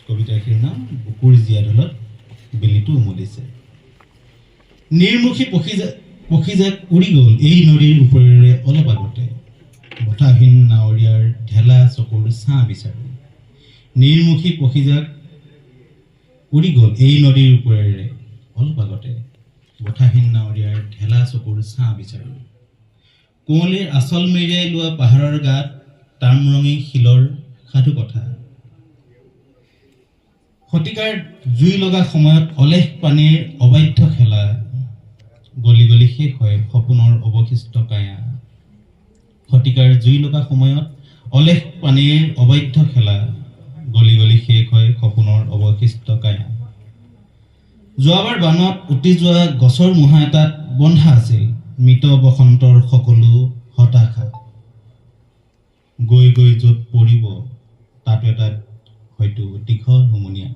কবিতাৰ শিৰোনাম বুকুৰ জীয়াঢলত বেলিটো উমলিছে। নিৰ্মুখী পক্ষীজাক উৰি গ'ল এই নদীৰ ওপৰেৰে অলপ আগতে, বতাহীন নাৱৰীয়াৰ ঢেলা চকুৰ ছাঁ বিচাৰি। নিৰ্মুখী পক্ষীজাক উৰি গ'ল এই নদীৰ ওপৰেৰে অলপ আগতে, বতাহীন নাৱৰীয়াৰ ঢেলা চকুৰ ছাঁ বিচাৰি। কুঁৱলীৰ আচল মেৰিয়াই লোৱা পাহাৰৰ গাত তামৰঙী শিলৰ সাধু কথা। শতিকাৰ জুই লগা সময়ত অলেখ পানীৰ অবাধ্য খেলা, গলি গলি শেষ হয় সপোনৰ অৱশিষ্ট কায়া। শতিকাৰ জুই লগা সময়ত অলেখ পানীৰ অবাধ্য খেলা, গলি গলি শেষ হয় সপোনৰ অৱশিষ্ট কায়া। যোৱাবাৰ বানত উটি যোৱা গছৰ মুহা এটাত বন্ধা আছিল মৃত বসন্তৰ সকলো হতাশা। গৈ গৈ য'ত পৰিব তাতো এটা হয়তো দীঘল হুমুনিয়া।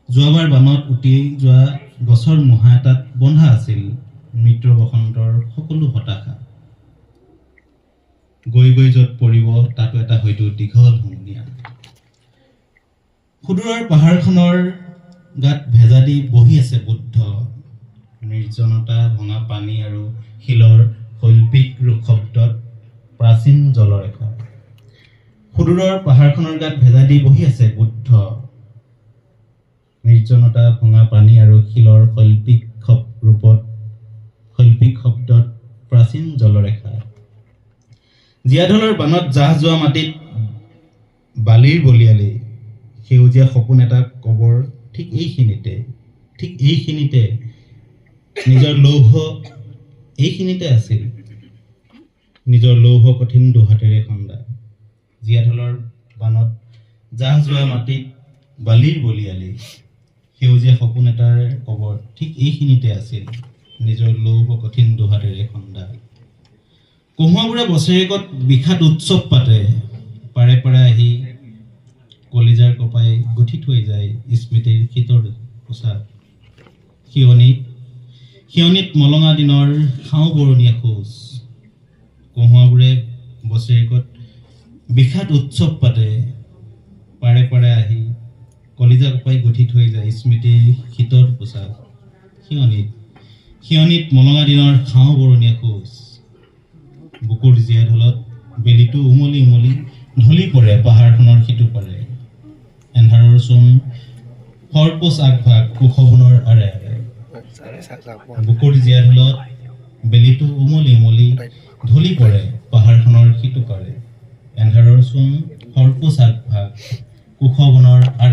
যোৱাবাৰ বানত উটি যোৱা গছৰ মুহা এটাত বন্ধা আছিল মৃত বসন্তৰ সকলো হতাশা। গৈ গৈ য'ত পৰিব তাতো এটা হয়তো দীঘল হুমুনিয়া। সুদূৰৰ পাহাৰখনৰ গাত ভেজা দি বহি আছে বুদ্ধ, নিৰ্জনতা ভঙা পানী আৰু শিলৰ শৈল্পিক ৰূপ শব্দত প্ৰাচীন জলৰেখা। সুদূৰৰ পাহাৰখনৰ গাত ভেজা দি বহি আছে বুদ্ধ, নিৰ্জনতা ভঙা পানী আৰু শিলৰ শৈল্পিক শব্দত প্ৰাচীন জলৰেখা। জীয়াঢলৰ বানত জাহ যোৱা মাটিত বালিৰ বলিয়ালি, সেউজীয়া সপোন এটা কবৰ ঠিক এইখিনিতে নিজৰ লৌহ এইখিনিতে আছিল নিজৰ লৌহ কঠিন দুহাতেৰে খন্দা। জীয়াঢলৰ বানত জাহ যোৱা মাটিত বালিৰ বলিয়ালি, সেউজীয়া সপোন এটাৰ কবৰ ঠিক এইখিনিতে আছিল নিজৰ লৌহ কঠিন দুহাতেৰে খন্দা। কহুৱাবোৰে বছৰেকত বিষাদ উৎসৱ পাতে, পাৰে পাৰে আহি কলিজাৰ কপাই গুঠি থৈ যায় স্মৃতিৰ শীতৰ পোচাক। শিয়নিত মলঙা দিনৰ খাওঁ বৰণীয়া খোজ। কহুৱাবোৰে বছৰেকত বিষাদ উৎসৱ পাতে, পাৰে পাৰে আহি কলিজা কপাই গুঠি থৈ যায় স্মৃতিৰ শীতৰ পোচাক। শিয়নিত মলঙা দিনৰ খাওঁ বৰণীয়া খোজ। বুকুৰ জীয়াঢলত বেলিটো উমলি উমলি ঢলি পৰে পাহাৰখনৰ সিটো পাৰে। এন্ধাৰৰ চোন সৰপোচ আগভাগ কুশৱনৰ আৰে আৰে। বুকুৰ জীয়াঢলত বেলিটো উমলি উমলি ঢলি পৰে পাহাৰখনৰ সিটো পাৰে। এন্ধাৰৰ চোন সৰপোচ আগভাগ কুশৱনৰ আৰে